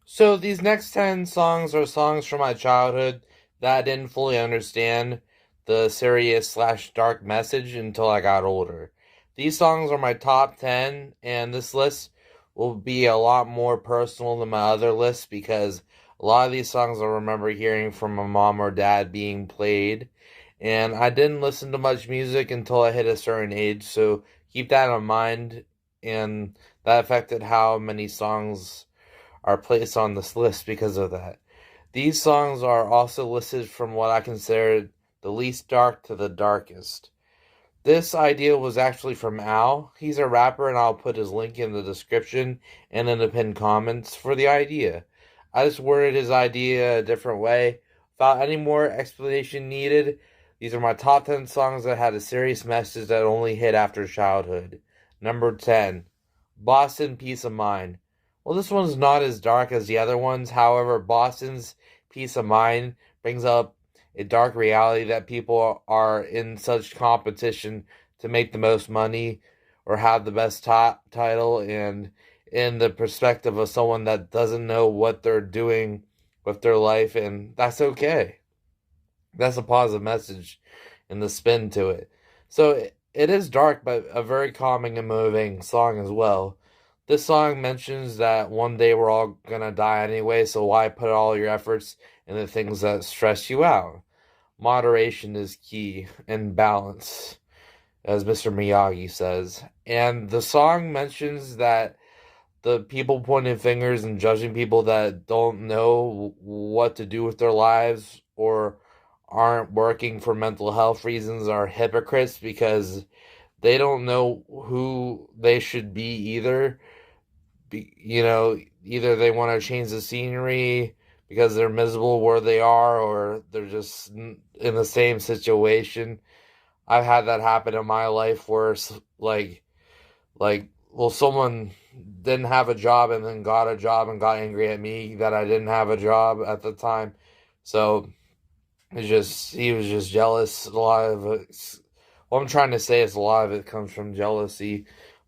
So these next 10 songs are songs from my childhood that I didn't fully understand the serious slash dark message until I got older. These songs are my top 10, and this list will be a lot more personal than my other lists because a lot of these songs I remember hearing from my mom or dad being played, and I didn't listen to much music until I hit a certain age, so keep that in mind, and that affected how many songs are placed on this list because of that. These songs are also listed from what I consider the least dark to the darkest. This idea was actually from Al. He's a rapper, and I'll put his link in the description and in the pinned comments for the idea. I just worded his idea a different way. Without any more explanation needed, these are my top 10 songs that had a serious message that only hit after childhood. Number 10, Boston Peace of Mind. Well, this one's not as dark as the other ones. However, Boston's Peace of Mind brings up a dark reality that people are in such competition to make the most money or have the best top title, and in the perspective of someone that doesn't know what they're doing with their life, and that's okay. That's a positive message in the spin to it. So it is dark, but a very calming and moving song as well. This song mentions that one day we're all gonna die anyway, so why put all your efforts in the things that stress you out? Moderation is key and balance, as Mr. Miyagi says. And the song mentions that the people pointing fingers and judging people that don't know what to do with their lives or aren't working for mental health reasons are hypocrites because they don't know who they should be either. Either they want to change the scenery because they're miserable where they are, or they're just in the same situation. I've had that happen in my life where, well, someone didn't have a job and then got a job and got angry at me that I didn't have a job at the time. So he was just jealous. A lot of it, what I'm trying to say is a lot of it comes from jealousy.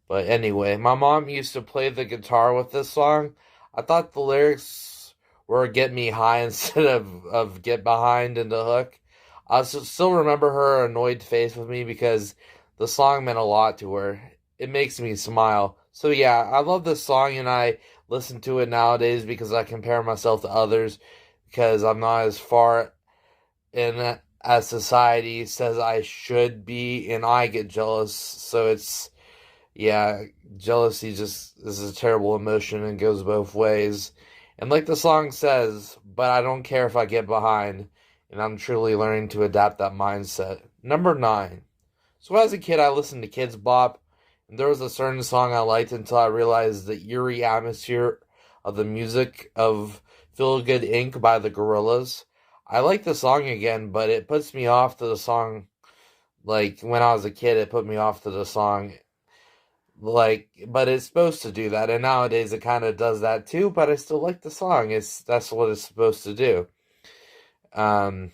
But anyway, my mom used to play the guitar with this song. I thought the lyrics were "Get Me High" instead of "Get Behind" in the hook. I still remember her annoyed face with me because the song meant a lot to her. It makes me smile. So yeah, I love this song, and I listen to it nowadays because I compare myself to others because I'm not as far in as society says I should be, and I get jealous. So yeah, jealousy just is a terrible emotion and goes both ways. And like the song says, but I don't care if I get behind, and I'm truly learning to adapt that mindset. Number 9. So as a kid, I listened to Kids Bop, and there was a certain song I liked until I realized the eerie atmosphere of the music of Feel Good Inc. by the Gorillaz. I like the song again, but it puts me off to the song. Like when I was a kid, it put me off to the song. But it's supposed to do that, and nowadays it kind of does that too. But I still like the song. That's what it's supposed to do. Um,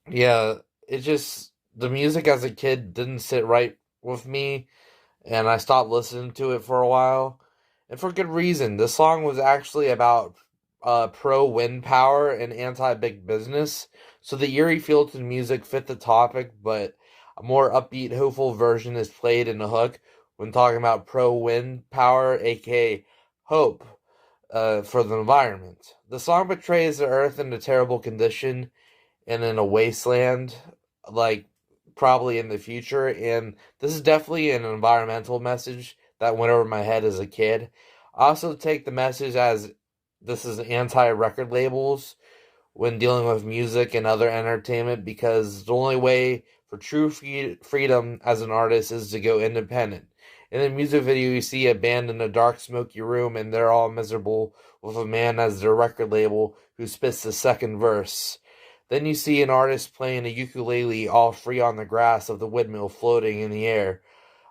yeah, it just the music as a kid didn't sit right with me, and I stopped listening to it for a while, and for good reason. The song was actually about pro wind power and anti big business, so the eerie feel to the music fit the topic, but a more upbeat, hopeful version is played in the hook when talking about pro wind power, aka hope, for the environment. The song portrays the earth in a terrible condition and in a wasteland, like probably in the future. And this is definitely an environmental message that went over my head as a kid. I also take the message as this is anti record labels when dealing with music and other entertainment because the only way for true freedom as an artist is to go independent. In the music video, you see a band in a dark, smoky room, and they're all miserable with a man as their record label who spits the second verse. Then you see an artist playing a ukulele all free on the grass of the windmill floating in the air.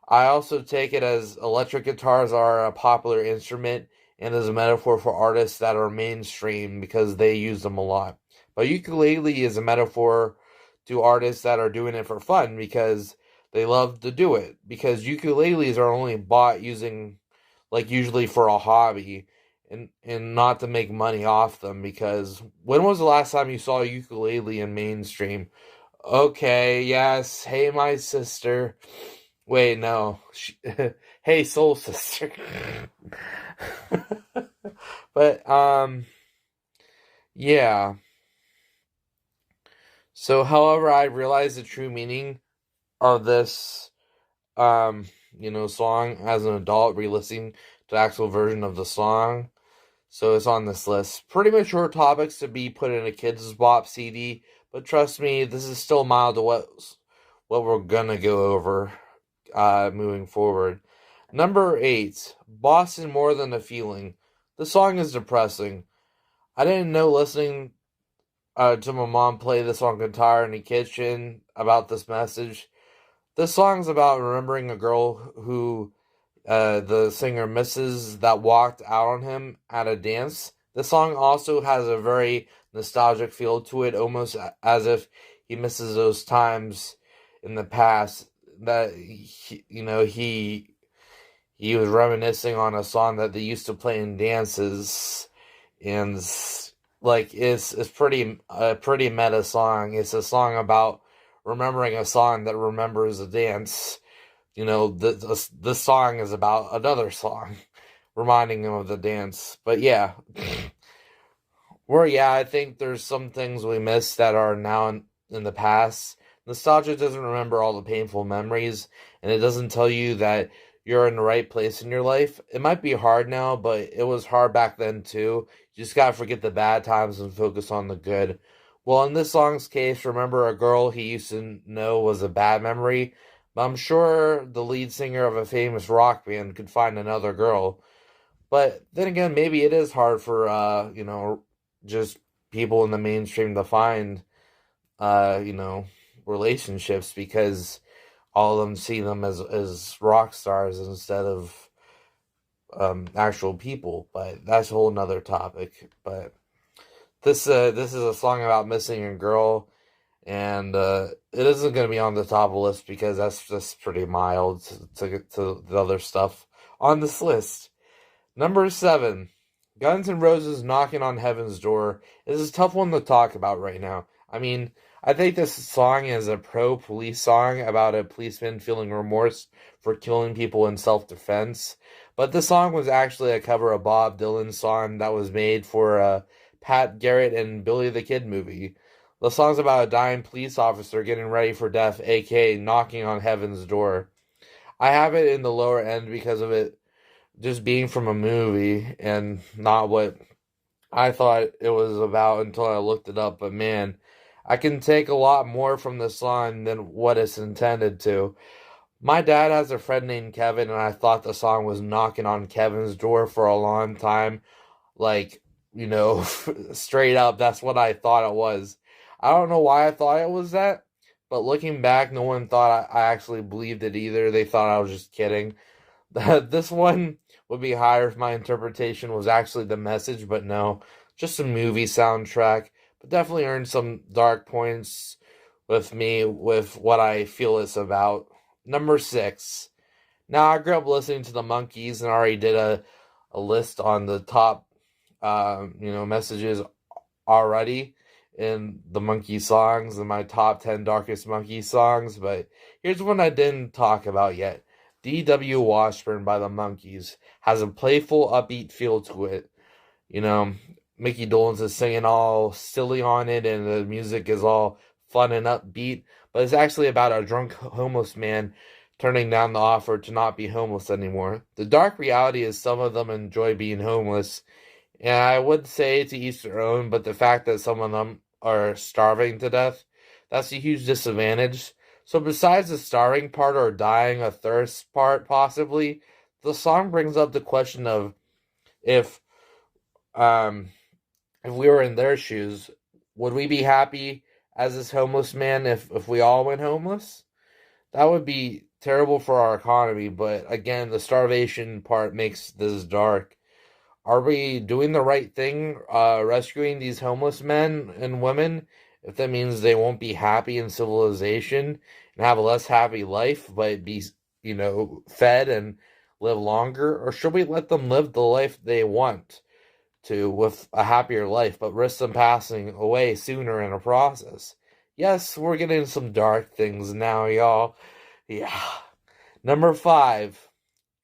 I also take it as electric guitars are a popular instrument and as a metaphor for artists that are mainstream because they use them a lot. But ukulele is a metaphor to artists that are doing it for fun because they love to do it. Because ukuleles are only bought using, like, usually for a hobby. and not to make money off them, because when was the last time you saw a ukulele in mainstream? Okay, yes. Hey, my sister. Wait, no. Hey, soul sister. But yeah. So, however, I realized the true meaning of this um, song as an adult, re-listening to the actual version of the song. So it's on this list. Pretty mature topics to be put in a kids bop CD, but trust me, this is still mild to what we're gonna go over moving forward. Number 8, Boston More Than a Feeling. The song is depressing. I didn't know, listening to my mom play this on guitar in the kitchen, about this message. This song's about remembering a girl who the singer misses, that walked out on him at a dance. The song also has a very nostalgic feel to it, almost as if he misses those times in the past that he was reminiscing on a song that they used to play in dances, and like it's pretty a pretty meta song. It's a song about remembering a song that remembers a dance. This song is about another song reminding him of the dance. But yeah, I think there's some things we miss that are now in the past. Nostalgia doesn't remember all the painful memories, and it doesn't tell you that you're in the right place in your life. It might be hard now, but it was hard back then too. You just gotta forget the bad times and focus on the good. Well, in this song's case, remember a girl he used to know was a bad memory, but I'm sure the lead singer of a famous rock band could find another girl. But then again, maybe it is hard for just people in the mainstream to find uh, you know, relationships, because all of them see them as rock stars instead of actual people. But that's a whole nother topic. But this is a song about missing a girl, and it isn't going to be on the top of the list because that's just pretty mild to get to the other stuff on this list. Number 7, Guns N' Roses Knocking on Heaven's Door is a tough one to talk about right now. I mean, I think this song is a pro-police song about a policeman feeling remorse for killing people in self-defense. But the song was actually a cover of Bob Dylan's song that was made for Pat Garrett and Billy the Kid movie. The song's about a dying police officer getting ready for death, aka knocking on heaven's door. I have it in the lower end because of it just being from a movie and not what I thought it was about until I looked it up. But man, I can take a lot more from the song than what it's intended to. My dad has a friend named Kevin, and I thought the song was knocking on Kevin's door for a long time. Like, straight up, that's what I thought it was. I don't know why I thought it was that, but looking back, no one thought I actually believed it either. They thought I was just kidding. This one would be higher if my interpretation was actually the message, but no, just a movie soundtrack. But definitely earned some dark points with me with what I feel it's about. Number 6. Now, I grew up listening to the Monkees and already did a list on the top, messages already in the Monkey songs and my top 10 darkest Monkey songs. But here's one I didn't talk about yet. D.W. Washburn by the Monkees has a playful, upbeat feel to it. You know, Mickey Dolenz is singing all silly on it, and the music is all fun and upbeat. But it's actually about a drunk homeless man turning down the offer to not be homeless anymore. The dark reality is some of them enjoy being homeless, and I would say to each their own, but the fact that some of them are starving to death, that's a huge disadvantage. So besides the starving part or dying of thirst part, possibly, the song brings up the question of if um if we were in their shoes, would we be happy as this homeless man if we all went homeless? That would be terrible for our economy, but again, the starvation part makes this dark. Are we doing the right thing, rescuing these homeless men and women, if that means they won't be happy in civilization and have a less happy life, but be, fed and live longer? Or should we let them live the life they want? to with a happier life, but risk them passing away sooner in the process. Yes, we're getting some dark things now, y'all. Yeah. Number 5,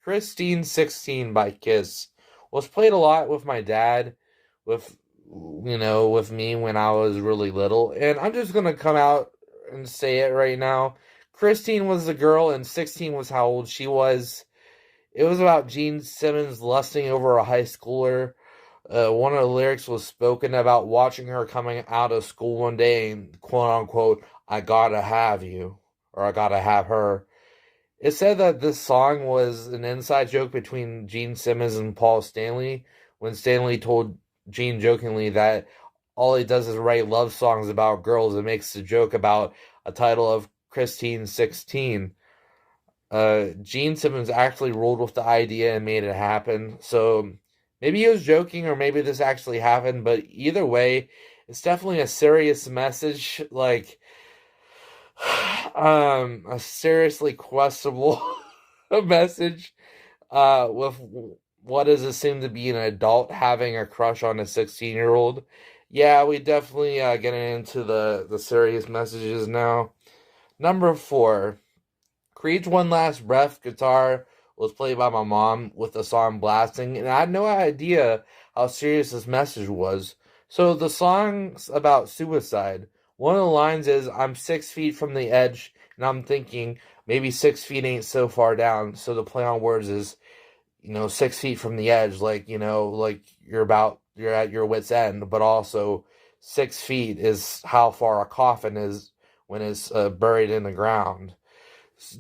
Christine 16 by Kiss was played a lot with my dad, with with me when I was really little. And I'm just gonna come out and say it right now. Christine was the girl, and 16 was how old she was. It was about Gene Simmons lusting over a high schooler. One of the lyrics was spoken about watching her coming out of school one day and quote unquote, I gotta have you, or I gotta have her. It said that this song was an inside joke between Gene Simmons and Paul Stanley, when Stanley told Gene jokingly that all he does is write love songs about girls and makes a joke about a title of Christine 16. Gene Simmons actually rolled with the idea and made it happen. So maybe he was joking or maybe this actually happened, but either way, it's definitely a serious message, like a seriously questionable message with what is assumed to be an adult having a crush on a 16-year-old. Yeah, we definitely getting into the serious messages now. Number 4, Creed's One Last Breath guitar was played by my mom with the song blasting, and I had no idea how serious this message was. So the song's about suicide. One of the lines is, I'm 6 feet from the edge, and I'm thinking, maybe 6 feet ain't so far down. So the play on words is, 6 feet from the edge, like, like you're at your wit's end, but also 6 feet is how far a coffin is when it's buried in the ground.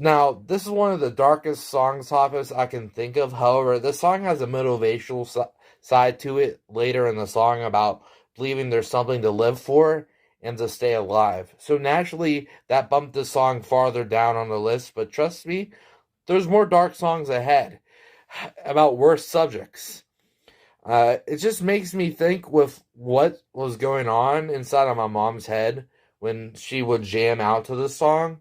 Now, this is one of the darkest song topics I can think of. However, this song has a motivational side to it later in the song about believing there's something to live for and to stay alive. So naturally, that bumped this song farther down on the list, but trust me, there's more dark songs ahead about worse subjects. It just makes me think with what was going on inside of my mom's head when she would jam out to this song.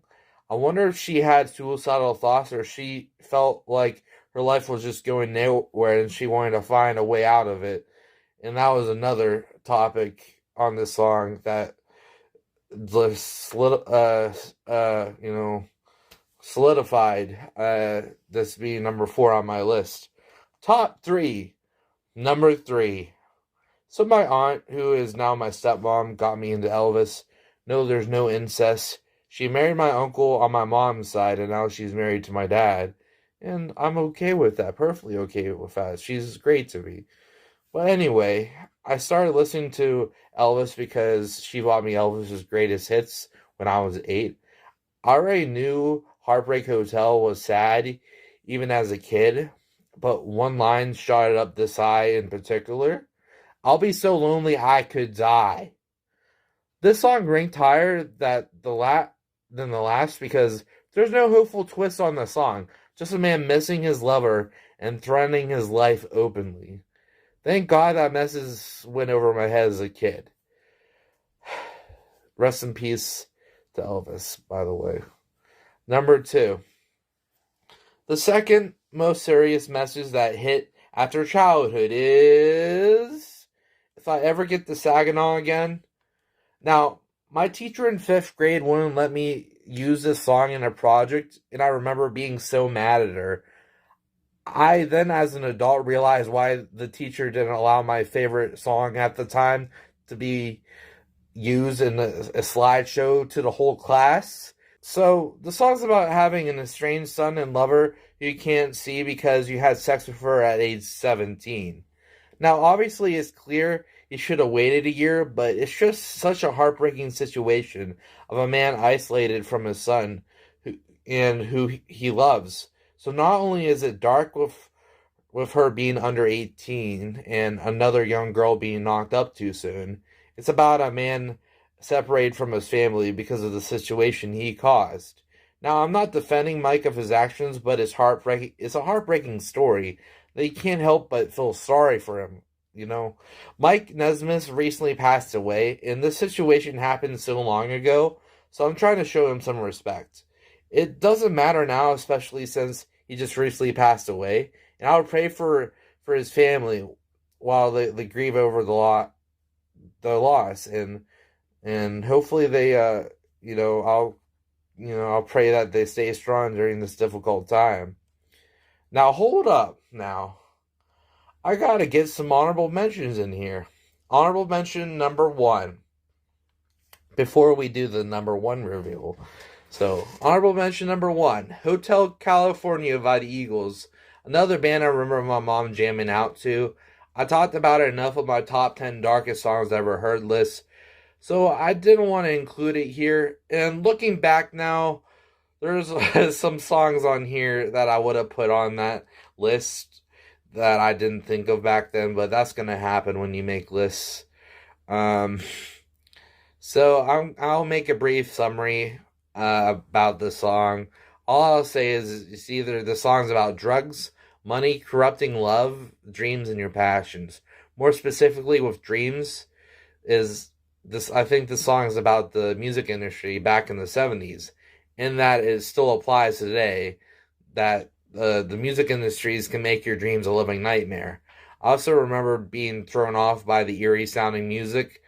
I wonder if she had suicidal thoughts or she felt like her life was just going nowhere and she wanted to find a way out of it. And that was another topic on this song that solidified this being number 4 on my list. Top 3. Number 3. So my aunt, who is now my stepmom, got me into Elvis. No, there's no incest. She married my uncle on my mom's side, and now she's married to my dad. And I'm okay with that, perfectly okay with that. She's great to me. But anyway, I started listening to Elvis because she bought me Elvis's greatest hits when I was 8. I already knew Heartbreak Hotel was sad, even as a kid, but one line shot it up this high in particular. I'll be so lonely I could die. This song ranked higher than the last because there's no hopeful twist on the song. Just a man missing his lover and threatening his life openly. Thank God that message went over my head as a kid. Rest in peace to Elvis, by the way. Number 2. The second most serious message that hit after childhood is, if I ever get to Saginaw again. Now, my teacher in 5th grade wouldn't let me use this song in a project, and I remember being so mad at her. I then, as an adult, realized why the teacher didn't allow my favorite song at the time to be used in a slideshow to the whole class. So, the song's about having an estranged son and lover who you can't see because you had sex with her at age 17. Now, obviously, it's clear he should have waited a year, but it's just such a heartbreaking situation of a man isolated from his son who he loves. So not only is it dark with her being under 18 and another young girl being knocked up too soon, it's about a man separated from his family because of the situation he caused. Now, I'm not defending Mike of his actions, but it's heartbreaking. It's a heartbreaking story that you can't help but feel sorry for him. Mike Nesmith recently passed away, and this situation happened so long ago, so I'm trying to show him some respect. It doesn't matter now, especially since he just recently passed away, and I would pray for his family while they grieve over the loss, and hopefully they you know I'll pray that they stay strong during this difficult time. Now hold up now. I gotta get some honorable mentions in here. Honorable mention number one before we do the number one reveal. So, honorable mention number one, Hotel California by the Eagles. Another band I remember my mom jamming out to. I talked about it enough of my top 10 darkest songs I ever heard list, so I didn't want to include it here. And looking back now, there's some songs on here that I would have put on that list that I didn't think of back then, but that's going to happen when you make lists. Um, so I'll make a brief summary about the song. All I'll say is it's either the song's about drugs, money, corrupting love, dreams, and your passions. More specifically, with dreams, is this? I think the song is about the music industry back in the '70s, and that it still applies today. That the music industries can make your dreams a living nightmare. I also remember being thrown off by the eerie sounding music.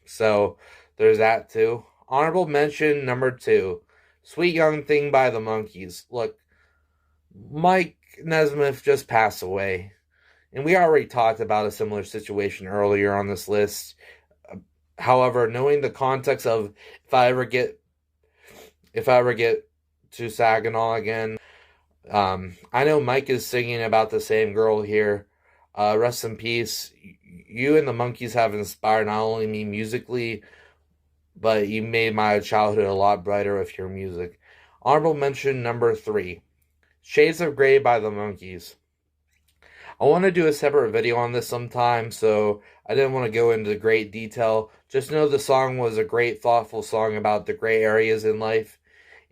So there's that too. Honorable mention number two, Sweet Young Thing by the Monkees. Look, Mike Nesmith just passed away, and we already talked about a similar situation earlier on this list. However, knowing the context of if I ever get to Saginaw again, I know Mike is singing about the same girl here. Rest in peace. You and the Monkees have inspired not only me musically, but you made my childhood a lot brighter with your music. Honorable mention number three, Shades of Grey by the Monkees. I want to do a separate video on this sometime, so I didn't want to go into great detail. Just know the song was a great, thoughtful song about the gray areas in life.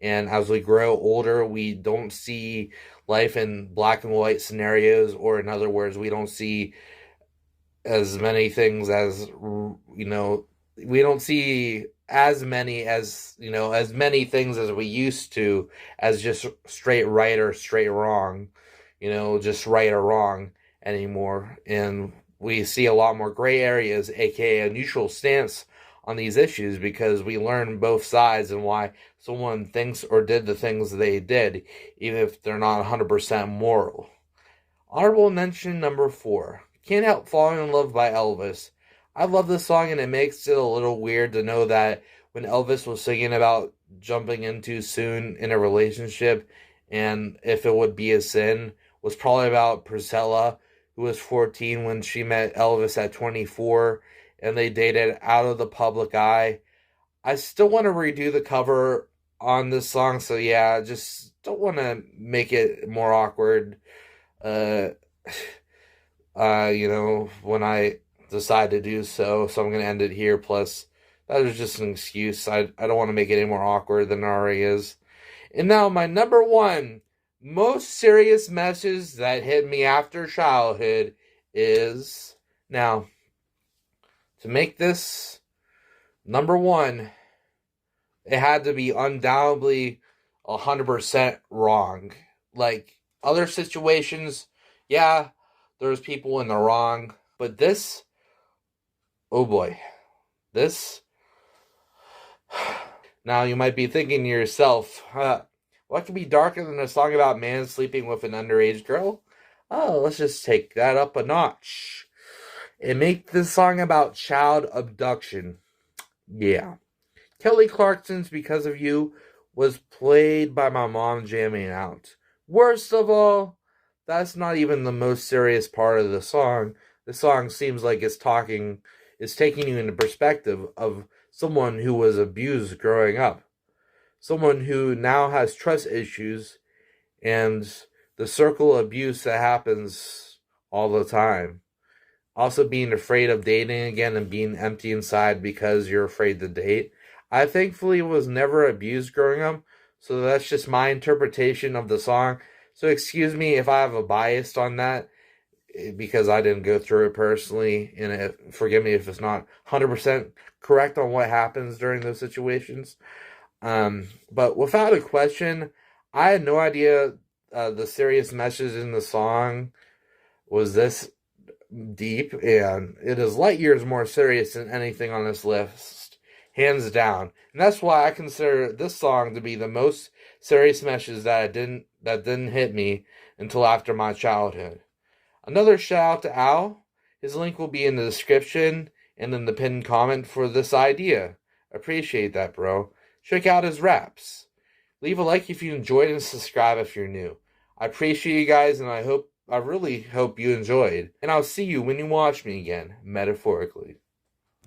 And as we grow older, we don't see life in black and white scenarios, or in other words, we don't see as many things as, we don't see as many as many things as we used to, as just straight right or straight wrong, just right or wrong anymore. And we see a lot more gray areas, aka a neutral stance on these issues, because we learn both sides and why someone thinks or did the things they did, even if they're not 100% moral. Honorable mention number four, Can't Help Falling in Love by Elvis. I love this song, and it makes it a little weird to know that when Elvis was singing about jumping in too soon in a relationship, and if it would be a sin, was probably about Priscilla, who was 14 when she met Elvis at 24, and they dated out of the public eye. I still want to redo the cover on this song, so yeah, just don't want to make it more awkward. Uh, when I decide to do so. So I'm going to end it here. Plus, that was just an excuse. I don't want to make it any more awkward than it already is. And now, my number one most serious message that hit me after childhood is, now, to make this number one, it had to be undoubtedly 100% wrong. Like other situations, yeah, there's people in the wrong, but this, oh boy, this. Now you might be thinking to yourself, what could be darker than a song about man sleeping with an underage girl? Oh, let's just take that up a notch and make this song about child abduction. Yeah. Kelly Clarkson's Because of You was played by my mom jamming out. Worst of all, that's not even the most serious part of the song. The song seems like it's taking you into perspective of someone who was abused growing up. Someone who now has trust issues and the circle of abuse that happens all the time. Also being afraid of dating again and being empty inside because you're afraid to date. I thankfully was never abused growing up, so that's just my interpretation of the song. So excuse me if I have a bias on that, because I didn't go through it personally, and forgive me if it's not 100% correct on what happens during those situations. But without a question, I had no idea the serious message in the song was this deep, and it is light years more serious than anything on this list, hands down. And that's why I consider this song to be the most serious message that didn't hit me until after my childhood. Another shout out to Al. His link will be in the description and in the pinned comment for this idea. Appreciate that, bro. Check out his raps. Leave a like if you enjoyed and subscribe if you're new. I appreciate you guys, and I really hope you enjoyed. And I'll see you when you watch me again, metaphorically.